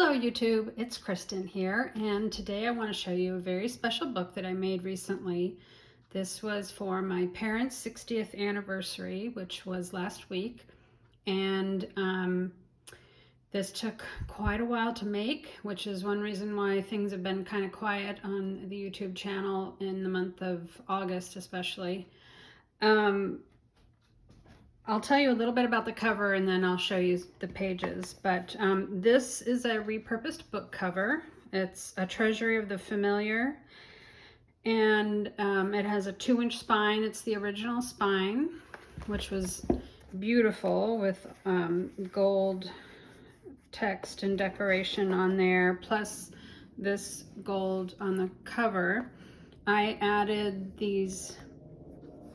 Hello YouTube, it's Kristen here, and today I want to show you a very special book that I made recently. This was for my parents' 60th anniversary, which was last week, and this took quite a while to make, which is one reason why things have been kind of quiet on the YouTube channel in the month of August especially. I'll tell you a little bit about the cover and then I'll show you the pages. But this is a repurposed book cover. It's a Treasury of the Familiar, and it has a 2-inch spine. It's the original spine, which was beautiful with gold text and decoration on there, plus this gold on the cover. I added these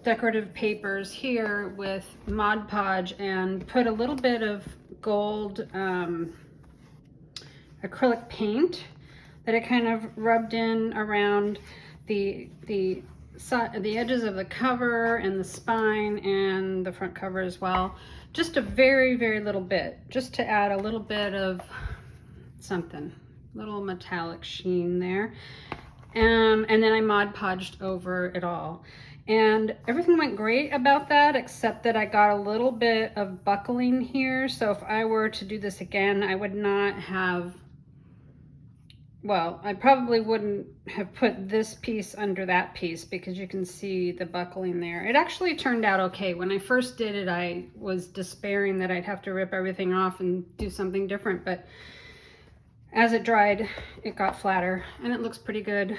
decorative papers here with Mod Podge and put a little bit of gold acrylic paint that I kind of rubbed in around the edges of the cover and the spine and the front cover as well. Just a very, very little bit, just to add a little bit of something, little metallic sheen there. And then I Mod Podged over it all. And everything went great about that, except that I got a little bit of buckling here. So if I were to do this again, I would not have, well, I probably wouldn't have put this piece under that piece because you can see the buckling there. It actually turned out okay. When I first did it, I was despairing that I'd have to rip everything off and do something different, but as it dried, it got flatter and it looks pretty good.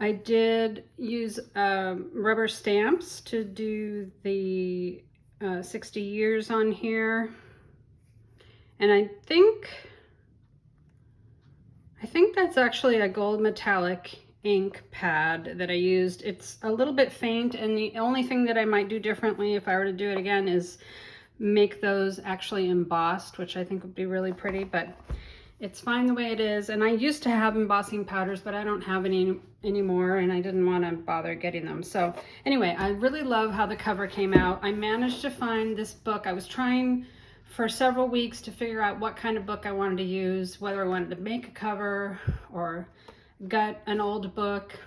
I did use rubber stamps to do the 60 years on here. And I think that's actually a gold metallic ink pad that I used. It's a little bit faint, and the only thing that I might do differently if I were to do it again is make those actually embossed, which I think would be really pretty, but it's fine the way it is. And I used to have embossing powders, but I don't have any anymore, and I didn't want to bother getting them. So anyway, I really love how the cover came out. I managed to find this book. I was trying for several weeks to figure out what kind of book I wanted to use, whether I wanted to make a cover or gut an old book.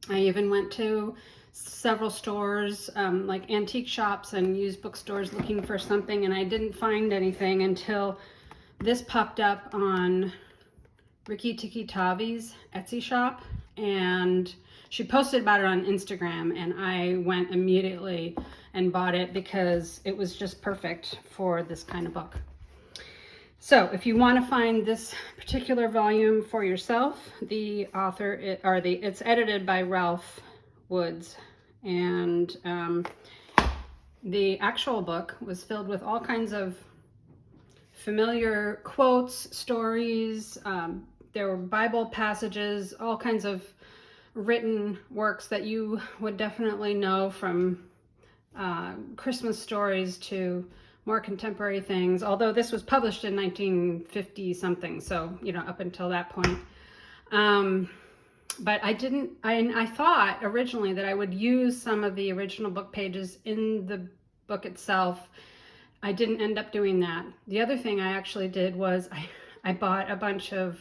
I even went to several stores, like antique shops and used bookstores, looking for something, and I didn't find anything until this popped up on Rikki Tikki Tavi's Etsy shop, and she posted about it on Instagram, and I went immediately and bought it because it was just perfect for this kind of book. So if you want to find this particular volume for yourself, the author, it's edited by Ralph Woods, and the actual book was filled with all kinds of familiar quotes, stories. There were Bible passages, all kinds of written works that you would definitely know, from Christmas stories to more contemporary things, although this was published in 1950 something, so you know, up until that point. But I thought originally that I would use some of the original book pages in the book itself. I didn't end up doing that. The other thing I actually did was I bought a bunch of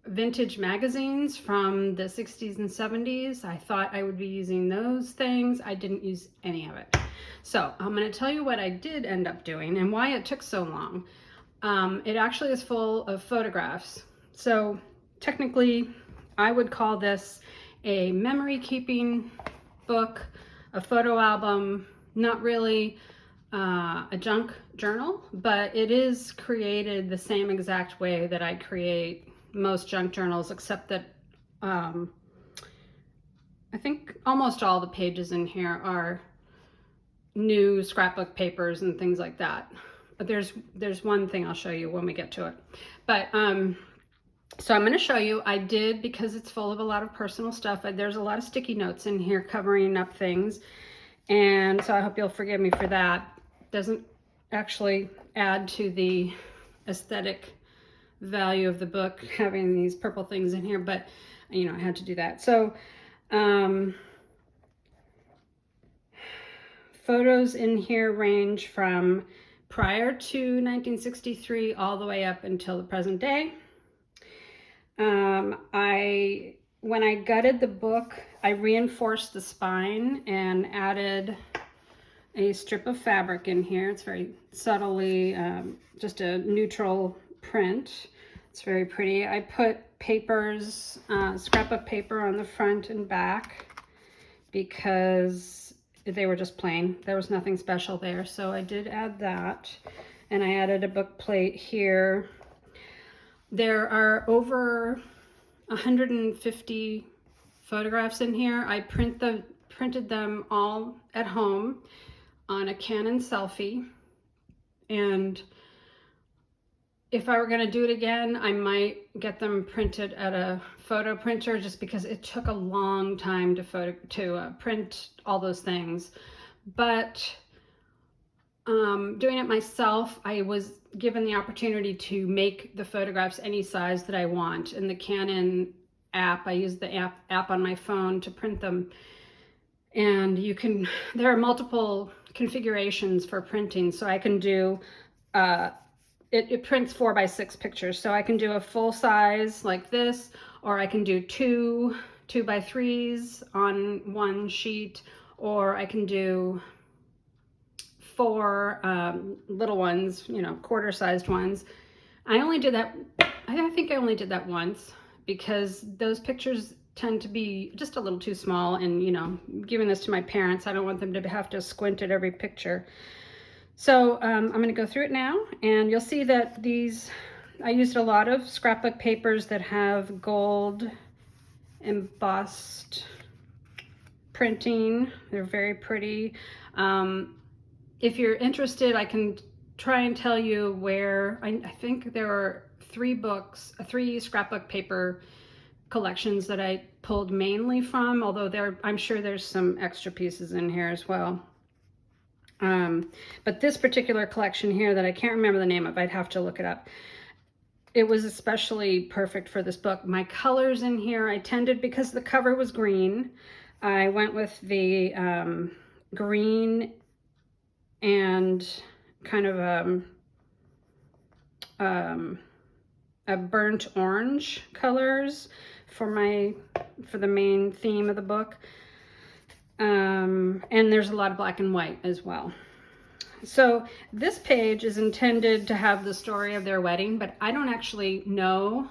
vintage magazines from the 60s and 70s. I thought I would be using those things. I didn't use any of it. So I'm going to tell you what I did end up doing and why it took so long. It actually is full of photographs. So technically, I would call this a memory keeping book, a photo album, not really a junk journal, but it is created the same exact way that I create most junk journals, except that I think almost all the pages in here are new scrapbook papers and things like that. But there's one thing I'll show you when we get to it. But so I'm going to show you, I did, because it's full of a lot of personal stuff, there's a lot of sticky notes in here covering up things, and so I hope you'll forgive me for that. Doesn't actually add to the aesthetic value of the book having these purple things in here, but you know, I had to do that. So photos in here range from prior to 1963 all the way up until the present day. When I gutted the book, I reinforced the spine and added a strip of fabric in here. It's very subtly just a neutral print. It's very pretty. I put papers, scrapbook paper on the front and back because they were just plain. There was nothing special there, so I did add that. And I added a book plate here. There are over 150 photographs in here. I printed them all at home on a Canon Selfie, and if I were going to do it again, I might get them printed at a photo printer, just because it took a long time to print all those things. But doing it myself, I was given the opportunity to make the photographs any size that I want. In the Canon app, I use the app on my phone to print them. And there are multiple configurations for printing. So I can do, it prints 4x6 pictures. So I can do a full size like this, or I can do two 2x3s on one sheet, or I can do 4 little ones, quarter-sized ones. I only did that, I think I only did that once, because those pictures tend to be just a little too small, and giving this to my parents, I don't want them to have to squint at every picture. So I'm going to go through it now, and you'll see that I used a lot of scrapbook papers that have gold embossed printing. They're very pretty. If you're interested, I can try and tell you where. I think there are 3 scrapbook paper collections that I pulled mainly from, although I'm sure there's some extra pieces in here as well. But this particular collection here that I can't remember the name of, I'd have to look it up. It was especially perfect for this book. My colors in here, I tended, because the cover was green, I went with the green and kind of a burnt orange colors for the main theme of the book. And there's a lot of black and white as well. So this page is intended to have the story of their wedding, but I don't actually know.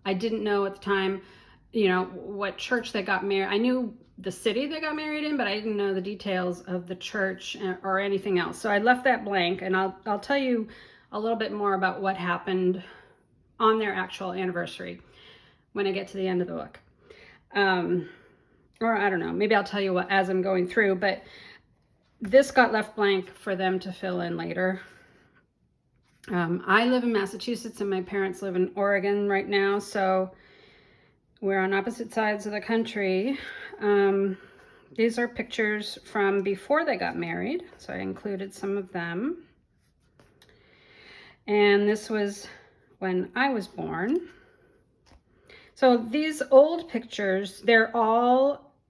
I didn't know at the time, what church they got married. I knew the city they got married in, but I didn't know the details of the church or anything else. So I left that blank, and I'll tell you a little bit more about what happened on their actual anniversary when I get to the end of the book. Or I don't know, maybe I'll tell you what as I'm going through, but this got left blank for them to fill in later. I live in Massachusetts and my parents live in Oregon right now, so we're on opposite sides of the country. These are pictures from before they got married, so I included some of them. And this was when I was born. So these old pictures,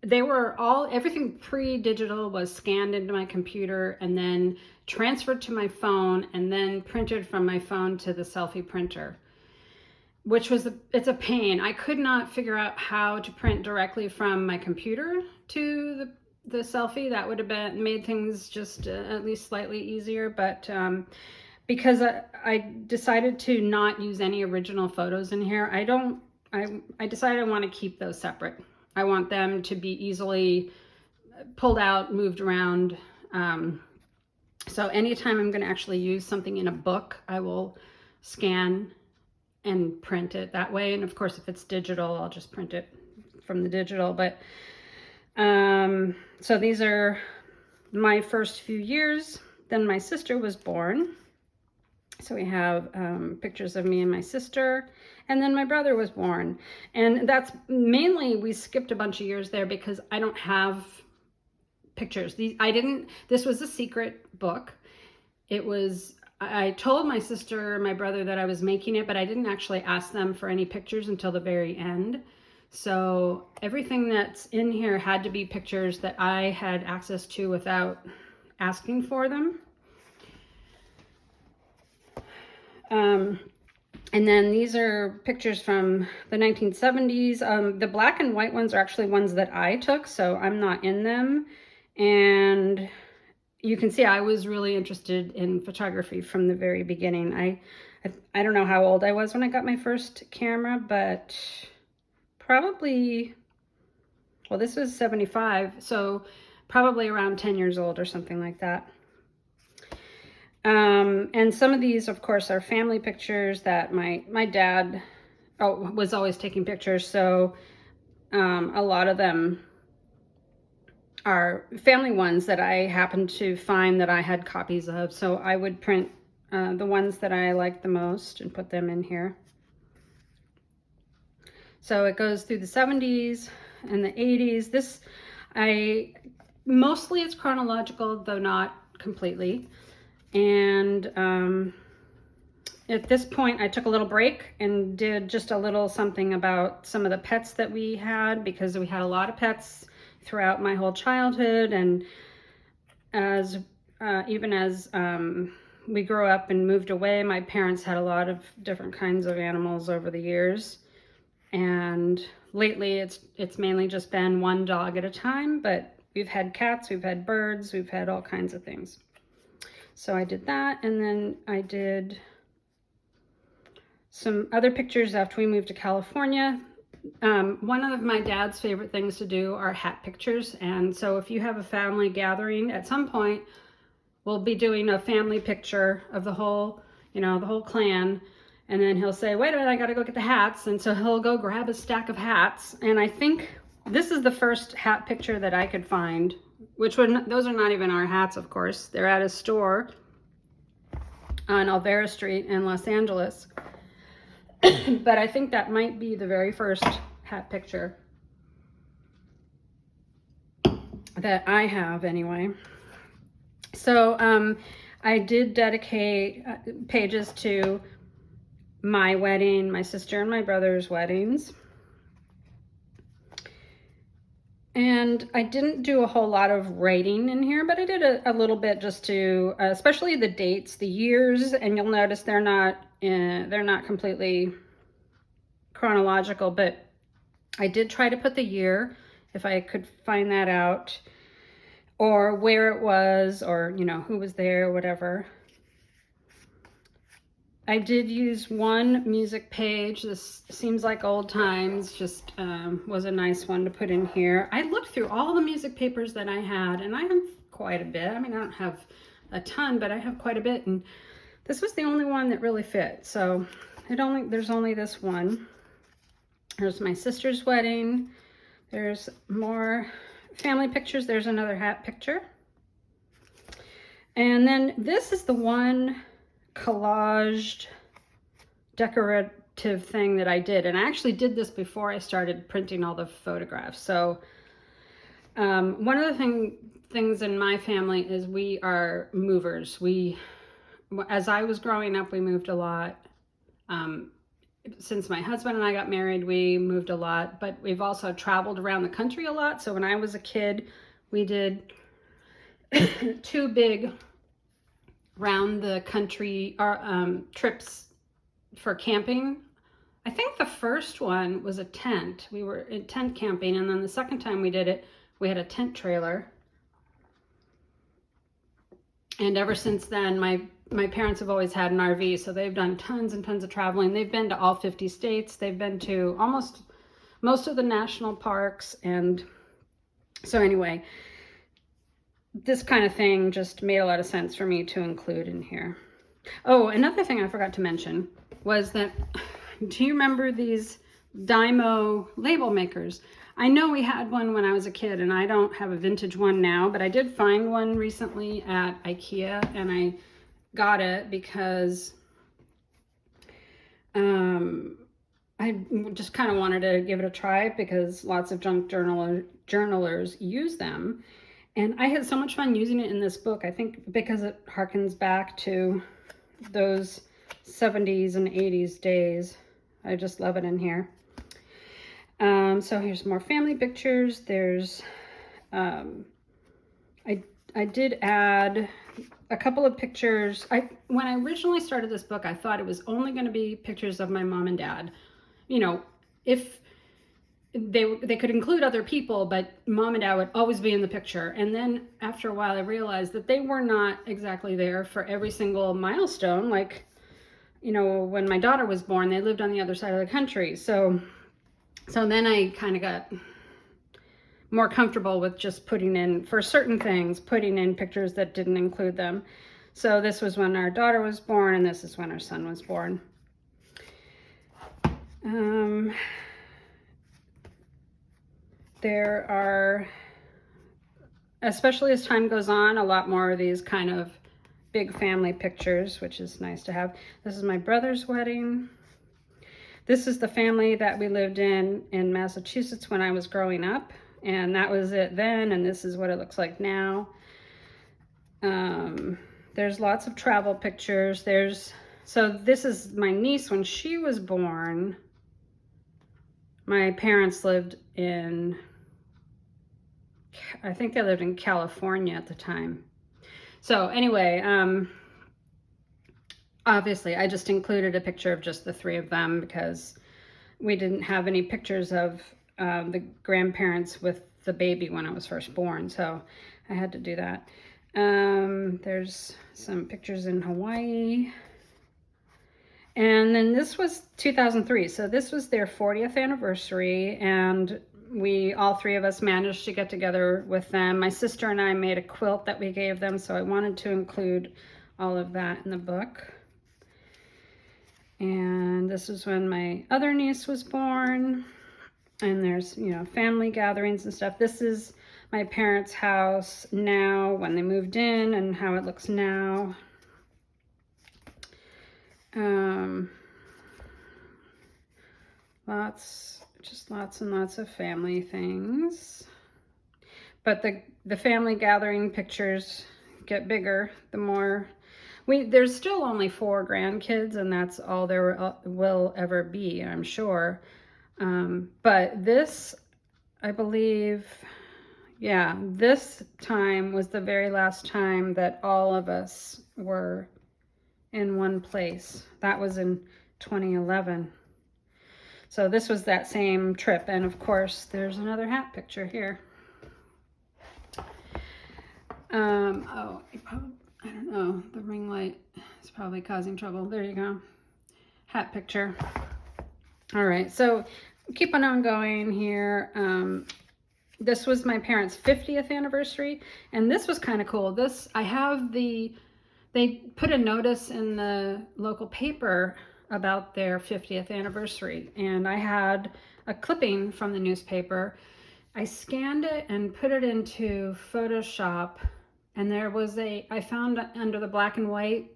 everything pre-digital was scanned into my computer and then transferred to my phone and then printed from my phone to the selfie printer, which it's a pain. I could not figure out how to print directly from my computer to the selfie. That would have made things just at least slightly easier, but because I decided to not use any original photos in here, I decided I want to keep those separate. I want them to be easily pulled out, moved around. So anytime I'm going to actually use something in a book, I will scan and print it that way. And of course, if it's digital, I'll just print it from the digital. But so these are my first few years. Then my sister was born. So we have pictures of me and my sister, and then my brother was born. And that's mainly, we skipped a bunch of years there because I don't have pictures. This was a secret book. I told my sister and my brother that I was making it, but I didn't actually ask them for any pictures until the very end. So everything that's in here had to be pictures that I had access to without asking for them. And then these are pictures from the 1970s. The black and white ones are actually ones that I took, so I'm not in them. And you can see I was really interested in photography from the very beginning. I don't know how old I was when I got my first camera, but probably, well, this was 75, so probably around 10 years old or something like that. And some of these, of course, are family pictures that my dad was always taking pictures, so a lot of them are family ones that I happened to find that I had copies of, so I would print the ones that I liked the most and put them in here. So it goes through the 70s and the 80s. This, mostly it's chronological, though not completely. And at this point, I took a little break and did just a little something about some of the pets that we had, because we had a lot of pets throughout my whole childhood. And even as we grew up and moved away, my parents had a lot of different kinds of animals over the years. And lately it's mainly just been one dog at a time, but we've had cats, we've had birds, we've had all kinds of things. So I did that, and then I did some other pictures after we moved to California. One of my dad's favorite things to do are hat pictures, and so if you have a family gathering at some point, we'll be doing a family picture of the whole, the whole clan. And then he'll say, wait a minute, I gotta go get the hats. And so he'll go grab a stack of hats. And I think this is the first hat picture that I could find, those are not even our hats, of course. They're at a store on Alvera Street in Los Angeles. But I think that might be the very first hat picture that I have anyway. So I did dedicate pages to my wedding, my sister and my brother's weddings. And I didn't do a whole lot of writing in here, but I did a little bit just to, especially the dates, the years, and you'll notice they're not completely chronological, but I did try to put the year, if I could find that out, or where it was, or, who was there, whatever. I did use one music page. This seems like old times, just was a nice one to put in here. I looked through all the music papers that I had, and I have quite a bit. I mean, I don't have a ton, but I have quite a bit, and this was the only one that really fit. So there's only this one. There's my sister's wedding. There's more family pictures. There's another hat picture. And then this is the one collaged decorative thing that I did, and I actually did this before I started printing all the photographs. So one of the things in my family is we are movers. As I was growing up, we moved a lot. Since my husband and I got married, we moved a lot, but we've also traveled around the country a lot. So when I was a kid, we did 2 big round the country trips for camping. I think the first one was a tent. We were in tent camping, and then the second time we did it, we had a tent trailer. And ever since then, my parents have always had an RV, so they've done tons and tons of traveling. They've been to all 50 states. They've been to almost most of the national parks. And so anyway, this kind of thing just made a lot of sense for me to include in here. Oh, another thing I forgot to mention was that, do you remember these Dymo label makers? I know we had one when I was a kid, and I don't have a vintage one now, but I did find one recently at IKEA, and I got it because I just kind of wanted to give it a try, because lots of junk journalers use them. And I had so much fun using it in this book, I think because it harkens back to those 70s and 80s days. I just love it in here. So here's more family pictures. There's, I did add a couple of pictures. When I originally started this book, I thought it was only going to be pictures of my mom and dad. You know, if they could include other people, but mom and dad would always be in the picture. And then after a while, I realized that they were not exactly there for every single milestone. Like, you know, when my daughter was born, they lived on the other side of the country. So then I kind of got more comfortable with just putting in, for certain things, putting in pictures that didn't include them. So this was when our daughter was born, and this is when our son was born. There are, especially as time goes on, a lot more of these kind of big family pictures, which is nice to have. This is my brother's wedding. This is the family that we lived in Massachusetts when I was growing up, and that was it then, and this is what it looks like now. There's lots of travel pictures. So this is my niece when she was born. My parents lived in, I think they lived in California at the time. So anyway, obviously I just included a picture of just the three of them because we didn't have any pictures of the grandparents with the baby when I was first born, so I had to do that. There's some pictures in Hawaii. And then this was 2003, so this was their 40th anniversary, and all three of us managed to get together with them. My sister and I made a quilt that we gave them, so I wanted to include all of that in the book. And this is when my other niece was born, and there's, you know, family gatherings and stuff. This is my parents' house now when they moved in and how it looks now. Lots and lots of family things. But the family gathering pictures get bigger the more. There's still only 4 grandkids, and that's all there will ever be, I'm sure. But this, I believe, yeah, this time was the very last time that all of us were in one place. That was in 2011. So this was that same trip. And of course, there's another hat picture here. Oh, I don't know, the ring light is probably causing trouble. There you go. Hat picture. All right, so keep on going here. This was my parents' 50th anniversary, and this was kind of cool. They put a notice in the local paper about their 50th anniversary, and I had a clipping from the newspaper. I scanned it and put it into Photoshop, and I found under the black and white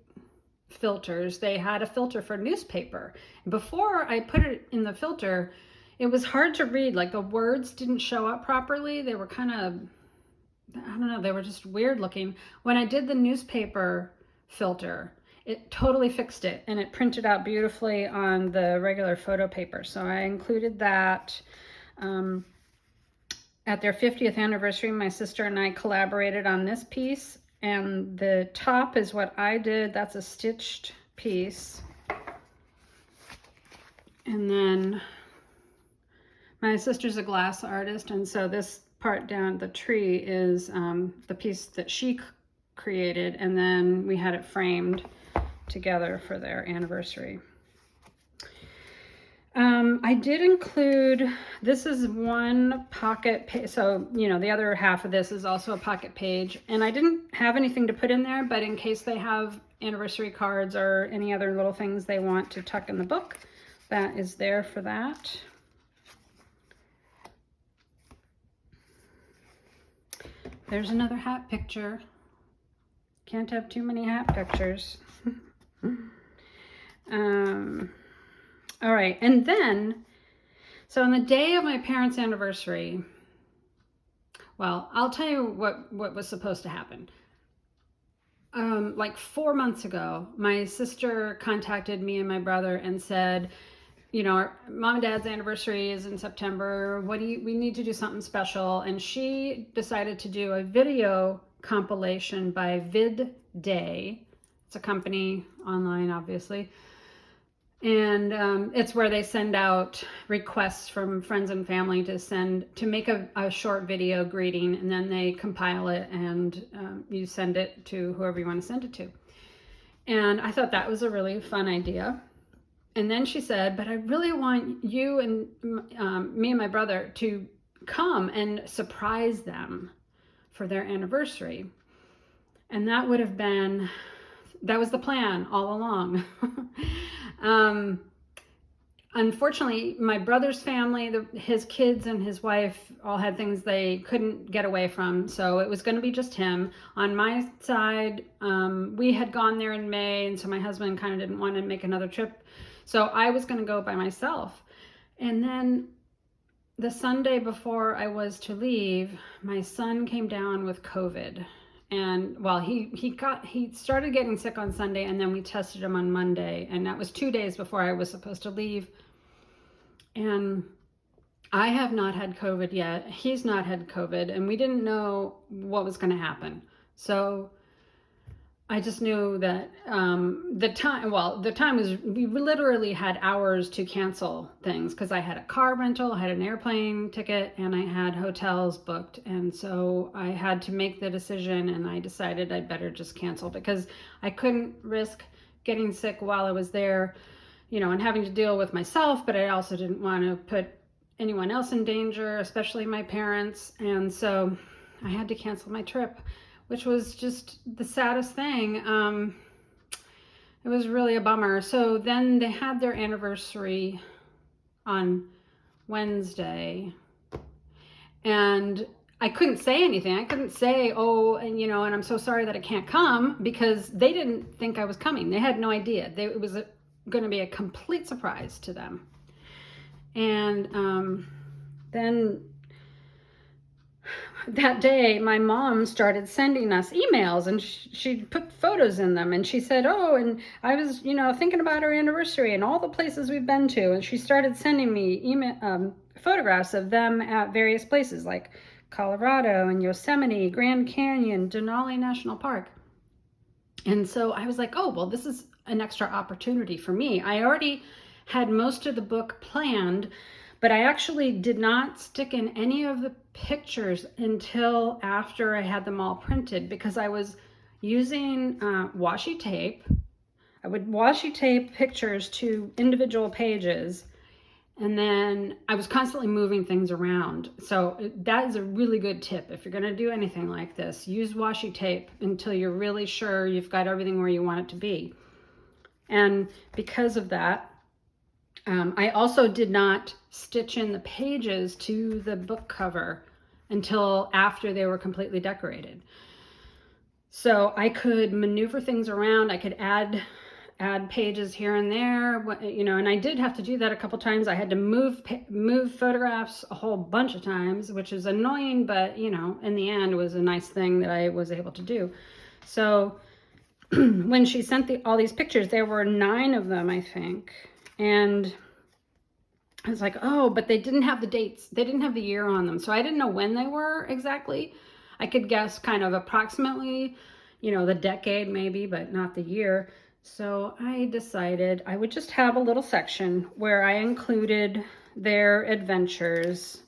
filters, they had a filter for newspaper. Before I put it in the filter, it was hard to read, like the words didn't show up properly. They were kind of, I don't know, they were just weird looking. When I did the newspaper filter, it totally fixed it, and it printed out beautifully on the regular photo paper. So I included that. At their 50th anniversary, my sister and I collaborated on this piece, and the top is what I did. That's a stitched piece. And then my sister's a glass artist, and so this part down the tree is the piece that she created, and then we had it framed together for their anniversary. I did include, this is one pocket page, so you know the other half of this is also a pocket page, and I didn't have anything to put in there, but in case they have anniversary cards or any other little things they want to tuck in the book, that is there for that. There's another hat picture. Can't have too many hat pictures. All right, and then, so on the day of my parents' anniversary, well, I'll tell you what was supposed to happen. Like 4 months ago, my sister contacted me and my brother and said, you know, our mom and dad's anniversary is in September. We need to do something special. And she decided to do a video compilation by VidDay. It's a company online, obviously. And it's where they send out requests from friends and family to make a short video greeting, and then they compile it and you send it to whoever you want to send it to. And I thought that was a really fun idea. And then she said, but I really want you and me and my brother to come and surprise them for their anniversary. And that was the plan all along. Unfortunately, my brother's family, his kids and his wife all had things they couldn't get away from, so it was going to be just him. On my side, we had gone there in May, and so my husband kind of didn't want to make another trip, so I was going to go by myself. And then the Sunday before I was to leave, my son came down with COVID. And well, he started getting sick on Sunday, and then we tested him on Monday, and that was 2 days before I was supposed to leave. And I have not had COVID yet. He's not had COVID, and we didn't know what was going to happen. So I just knew that the time was, we literally had hours to cancel things because I had a car rental, I had an airplane ticket, and I had hotels booked. And so I had to make the decision, and I decided I'd better just cancel because I couldn't risk getting sick while I was there, and having to deal with myself, but I also didn't want to put anyone else in danger, especially my parents. And so I had to cancel my trip, which was just the saddest thing. It was really a bummer. So then they had their anniversary on Wednesday, and I couldn't say anything. I couldn't say, and I'm so sorry that I can't come, because they didn't think I was coming. They had no idea. It was going to be a complete surprise to them. And then that day, my mom started sending us emails, and she put photos in them, and she said, and I was, thinking about our anniversary and all the places we've been to, and she started sending me photographs of them at various places like Colorado and Yosemite, Grand Canyon, Denali National Park. And so I was like, well, this is an extra opportunity for me. I already had most of the book planned, but I actually did not stick in any of the pictures until after I had them all printed, because I was using washi tape. I would washi tape pictures to individual pages, and then I was constantly moving things around. So that is a really good tip. If you're going to do anything like this, use washi tape until you're really sure you've got everything where you want it to be. And because of that, I also did not stitch in the pages to the book cover until after they were completely decorated. So I could maneuver things around. I could add pages here and there, and I did have to do that a couple times. I had to move photographs a whole bunch of times, which is annoying, but in the end, it was a nice thing that I was able to do. So when she sent all these pictures, there were 9 of them, I think. And I was like, but they didn't have the dates. They didn't have the year on them. So I didn't know when they were exactly. I could guess kind of approximately, the decade maybe, but not the year. So I decided I would just have a little section where I included their adventures,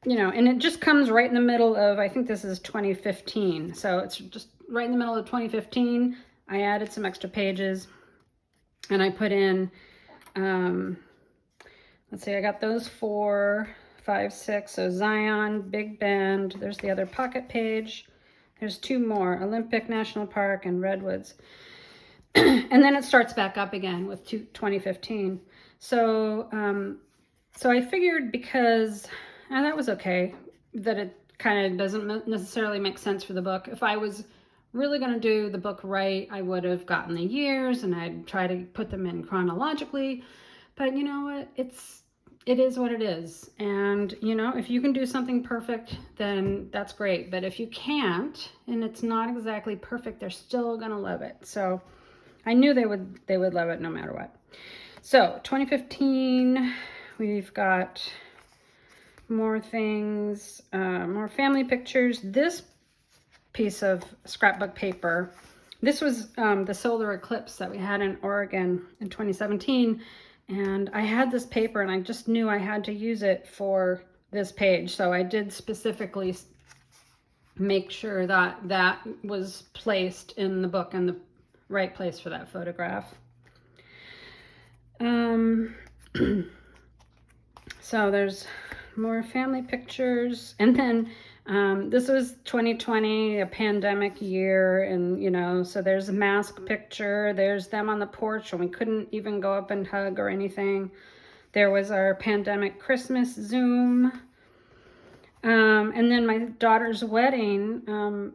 and it just comes right in the middle of, I think this is 2015. So it's just right in the middle of 2015. I added some extra pages, and I put in, let's see, I got those 4, 5, 6. So Zion, Big Bend, there's the other pocket page. There's 2 more, Olympic National Park and Redwoods. And then it starts back up again with 2015. So, so I figured, because that was okay, that it kind of doesn't necessarily make sense for the book. If I was really going to do the book right, I would have gotten the years and I'd try to put them in chronologically. But you know what? It is what it is. And, if you can do something perfect, then that's great. But if you can't, and it's not exactly perfect, they're still going to love it. So I knew they would love it no matter what. So 2015, we've got more things, more family pictures. This piece of scrapbook paper. This was the solar eclipse that we had in Oregon in 2017. And I had this paper and I just knew I had to use it for this page. So I did specifically make sure that that was placed in the book in the right place for that photograph. So there's more family pictures. And then this was 2020, a pandemic year, and you know, so there's a mask picture. There's them on the porch and we couldn't even go up and hug or anything. There was our pandemic Christmas Zoom. And then my daughter's wedding,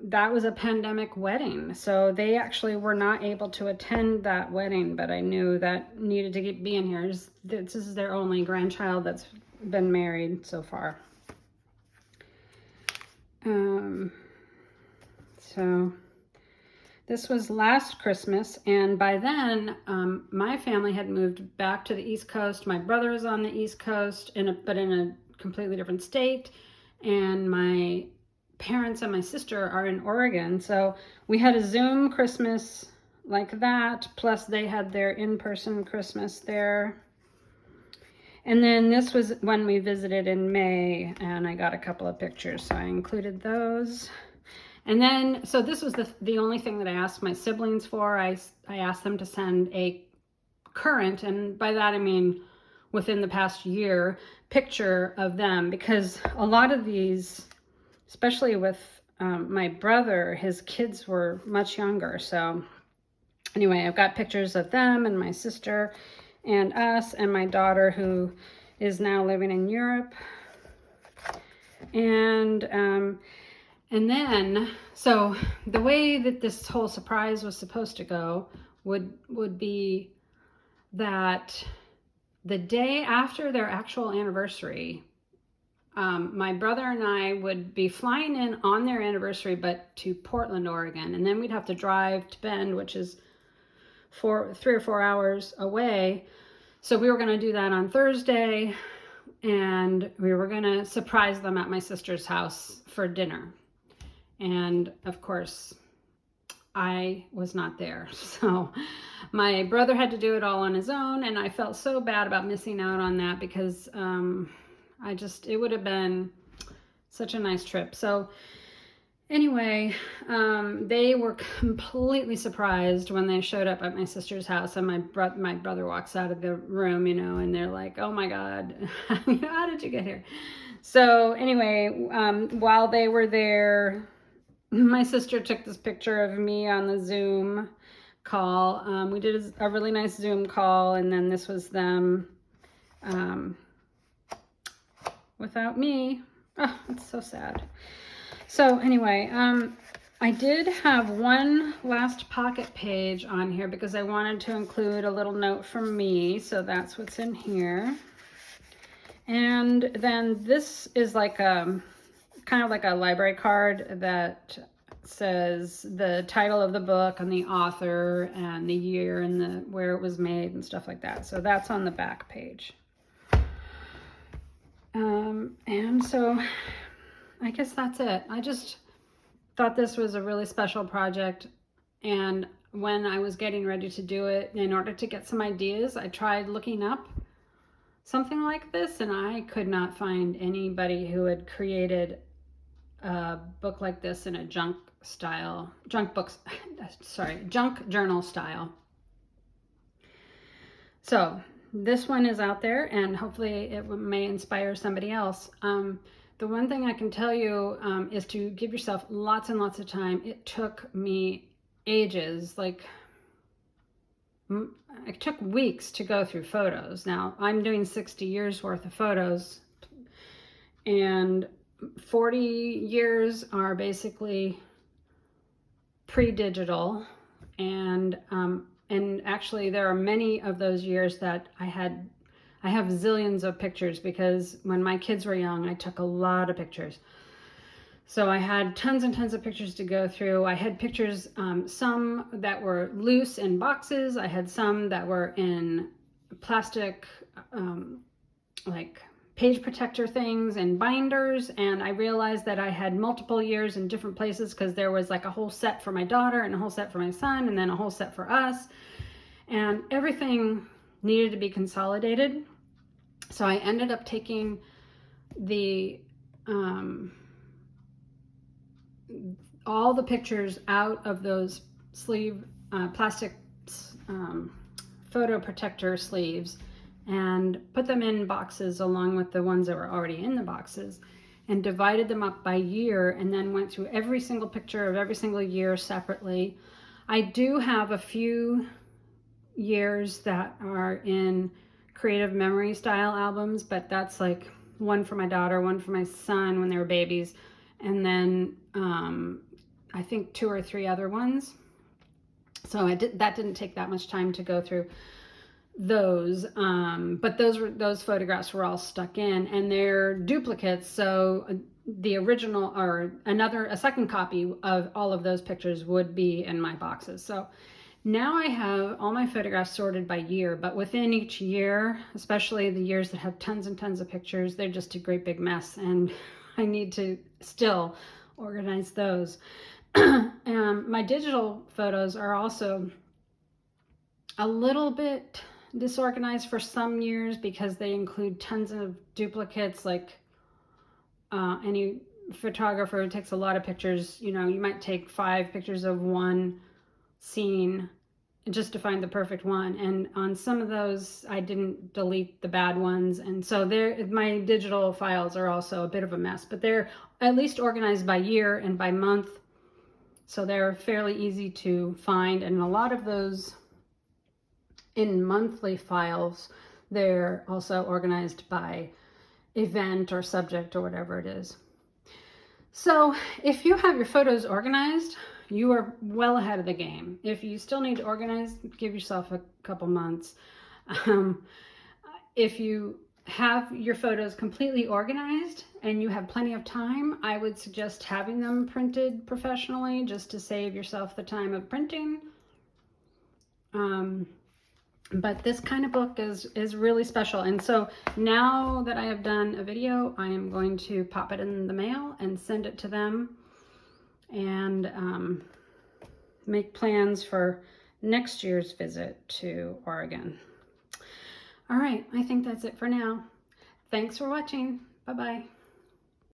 that was a pandemic wedding. So they actually were not able to attend that wedding, but I knew that needed to be in here. This is their only grandchild that's been married so far. So this was last Christmas, and by then my family had moved back to the East Coast. My brother is on the East Coast, but in a completely different state, and my parents and my sister are in Oregon. So we had a Zoom Christmas like that, plus they had their in-person Christmas there. And then this was when we visited in May, and I got a couple of pictures, so I included those. And then, so this was the only thing that I asked my siblings for. I asked them to send a current, and by that I mean within the past year, picture of them, because a lot of these, especially with my brother, his kids were much younger. So anyway, I've got pictures of them and my sister and us and my daughter, who is now living in Europe. And then, so the way that this whole surprise was supposed to go would be that the day after their actual anniversary, my brother and I would be flying in on their anniversary, but to Portland, Oregon. And then we'd have to drive to Bend, which is 3 or 4 hours away. So we were going to do that on Thursday, and we were going to surprise them at my sister's house for dinner. And of course, I was not there. So my brother had to do it all on his own, and I felt so bad about missing out on that, because it would have been such a nice trip. So anyway, they were completely surprised when they showed up at my sister's house, and my brother walks out of the room, you know, and they're like, "Oh my God, how did you get here?" So anyway, while they were there, my sister took this picture of me on the Zoom call. We did a really nice Zoom call, and then this was them without me. Oh, it's so sad. So anyway, I did have one last pocket page on here because I wanted to include a little note from me. So that's what's in here. And then this is like kind of like a library card that says the title of the book and the author and the year and where it was made and stuff like that. So that's on the back page. And so I guess that's it. I just thought this was a really special project, and when I was getting ready to do it, in order to get some ideas, I tried looking up something like this, and I could not find anybody who had created a book like this in a junk journal style. So this one is out there, and hopefully it may inspire somebody else. The one thing I can tell you is to give yourself lots and lots of time. It took me ages, it took weeks to go through photos. Now, I'm doing 60 years worth of photos, and 40 years are basically pre-digital, and actually there are many of those years that I have zillions of pictures, because when my kids were young, I took a lot of pictures. So I had tons and tons of pictures to go through. I had pictures, some that were loose in boxes. I had some that were in plastic, like page protector things and binders, and I realized that I had multiple years in different places because there was like a whole set for my daughter and a whole set for my son and then a whole set for us, and everything needed to be consolidated. So I ended up taking all the pictures out of those sleeve plastic photo protector sleeves and put them in boxes along with the ones that were already in the boxes, and divided them up by year, and then went through every single picture of every single year separately. I do have a few years that are in creative memory style albums, but that's like one for my daughter, one for my son when they were babies, and then I think 2 or 3 other ones. So that didn't take that much time to go through those, but those photographs were all stuck in, and they're duplicates. So the original or a second copy of all of those pictures would be in my boxes. So now I have all my photographs sorted by year, but within each year, especially the years that have tons and tons of pictures, they're just a great big mess, and I need to still organize those. My digital photos are also a little bit disorganized for some years because they include tons of duplicates. Like any photographer who takes a lot of pictures, you might take 5 pictures of one scene just to find the perfect one, and on some of those I didn't delete the bad ones, and so my digital files are also a bit of a mess, but they're at least organized by year and by month, so they're fairly easy to find. And a lot of those in monthly files, they're also organized by event or subject or whatever it is. So if you have your photos organized, you are well ahead of the game. If you still need to organize, give yourself a couple months. If you have your photos completely organized and you have plenty of time, I would suggest having them printed professionally just to save yourself the time of printing. But this kind of book is really special. And so now that I have done a video, I am going to pop it in the mail and send it to them, and make plans for next year's visit to Oregon. All right, I think that's it for now. Thanks for watching. Bye-bye.